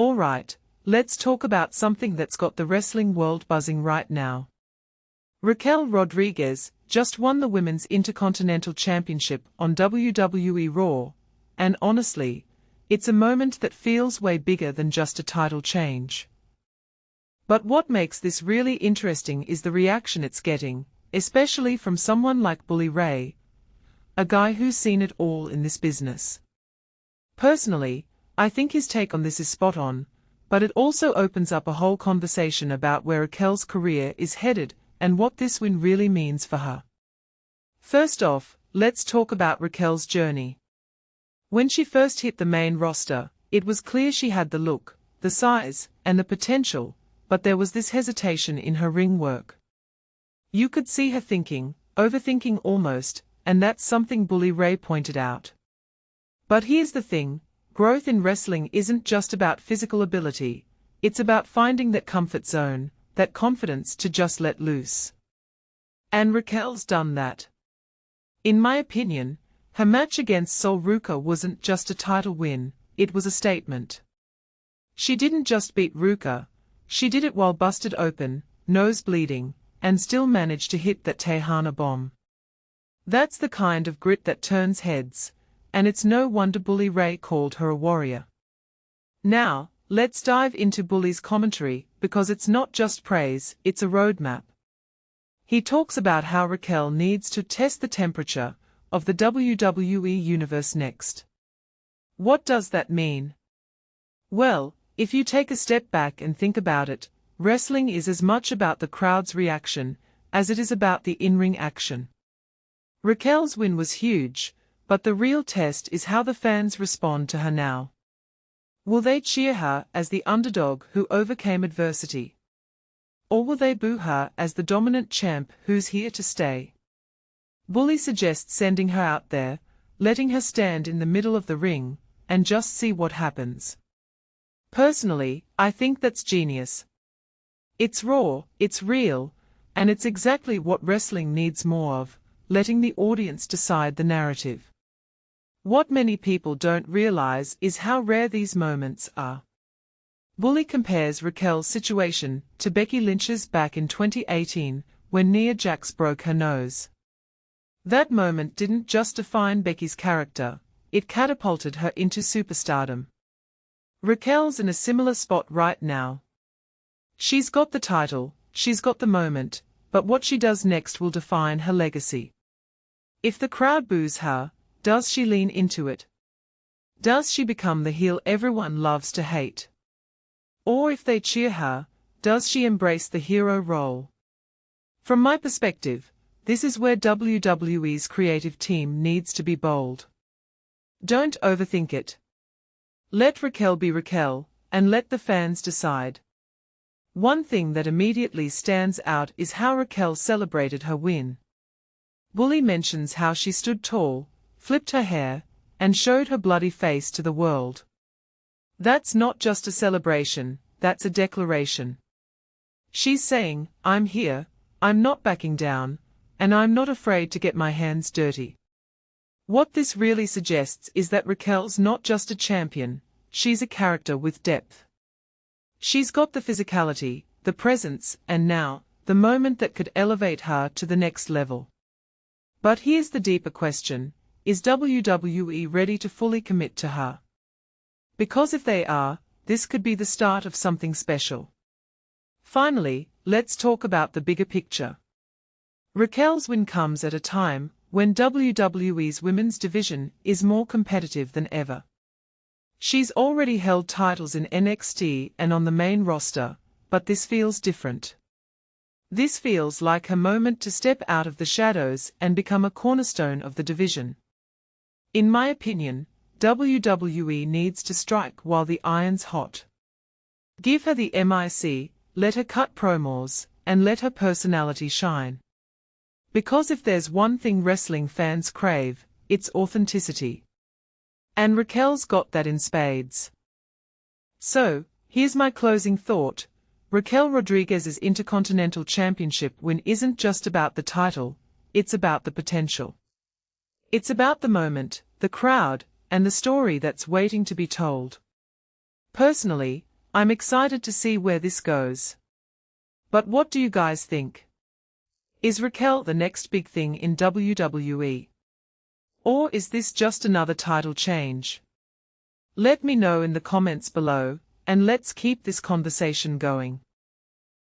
Alright, let's talk about something that's got the wrestling world buzzing right now. Raquel Rodriguez just won the Women's Intercontinental Championship on WWE Raw, and honestly, it's a moment that feels way bigger than just a title change. But what makes this really interesting is the reaction it's getting, especially from someone like Bully Ray, a guy who's seen it all in this business. Personally, I think his take on this is spot on, but it also opens up a whole conversation about where Raquel's career is headed and what this win really means for her. First off, let's talk about Raquel's journey. When she first hit the main roster, it was clear she had the look, the size, and the potential, but there was this hesitation in her ring work. You could see her thinking, overthinking almost, and that's something Bully Ray pointed out. But here's the thing, growth in wrestling isn't just about physical ability, it's about finding that comfort zone, that confidence to just let loose. And Raquel's done that. In my opinion, her match against Sol Ruca wasn't just a title win, it was a statement. She didn't just beat Ruca, she did it while busted open, nose bleeding, and still managed to hit that Tejana bomb. That's the kind of grit that turns heads, and it's no wonder Bully Ray called her a warrior. Now, let's dive into Bully's commentary, because it's not just praise, it's a roadmap. He talks about how Raquel needs to test the temperature of the WWE Universe next. What does that mean? Well, if you take a step back and think about it, wrestling is as much about the crowd's reaction as it is about the in-ring action. Raquel's win was huge, but the real test is how the fans respond to her now. Will they cheer her as the underdog who overcame adversity? Or will they boo her as the dominant champ who's here to stay? Bully suggests sending her out there, letting her stand in the middle of the ring, and just see what happens. Personally, I think that's genius. It's raw, it's real, and it's exactly what wrestling needs more of, letting the audience decide the narrative. What many people don't realize is how rare these moments are. Bully compares Raquel's situation to Becky Lynch's back in 2018, when Nia Jax broke her nose. That moment didn't just define Becky's character, it catapulted her into superstardom. Raquel's in a similar spot right now. She's got the title, she's got the moment, but what she does next will define her legacy. If the crowd boos her, does she lean into it? Does she become the heel everyone loves to hate? Or if they cheer her, does she embrace the hero role? From my perspective, this is where WWE's creative team needs to be bold. Don't overthink it. Let Raquel be Raquel, and let the fans decide. One thing that immediately stands out is how Raquel celebrated her win. Bully mentions how she stood tall, flipped her hair, and showed her bloody face to the world. That's not just a celebration, that's a declaration. She's saying, I'm here, I'm not backing down, and I'm not afraid to get my hands dirty. What this really suggests is that Raquel's not just a champion, she's a character with depth. She's got the physicality, the presence, and now, the moment that could elevate her to the next level. But here's the deeper question, is WWE ready to fully commit to her? Because if they are, this could be the start of something special. Finally, let's talk about the bigger picture. Raquel's win comes at a time when WWE's women's division is more competitive than ever. She's already held titles in NXT and on the main roster, but this feels different. This feels like her moment to step out of the shadows and become a cornerstone of the division. In my opinion, WWE needs to strike while the iron's hot. Give her the mic, let her cut promos, and let her personality shine. Because if there's one thing wrestling fans crave, it's authenticity. And Raquel's got that in spades. So, here's my closing thought. Raquel Rodriguez's Intercontinental Championship win isn't just about the title, it's about the potential. It's about the moment, the crowd, and the story that's waiting to be told. Personally, I'm excited to see where this goes. But what do you guys think? Is Raquel the next big thing in WWE? Or is this just another title change? Let me know in the comments below, and let's keep this conversation going.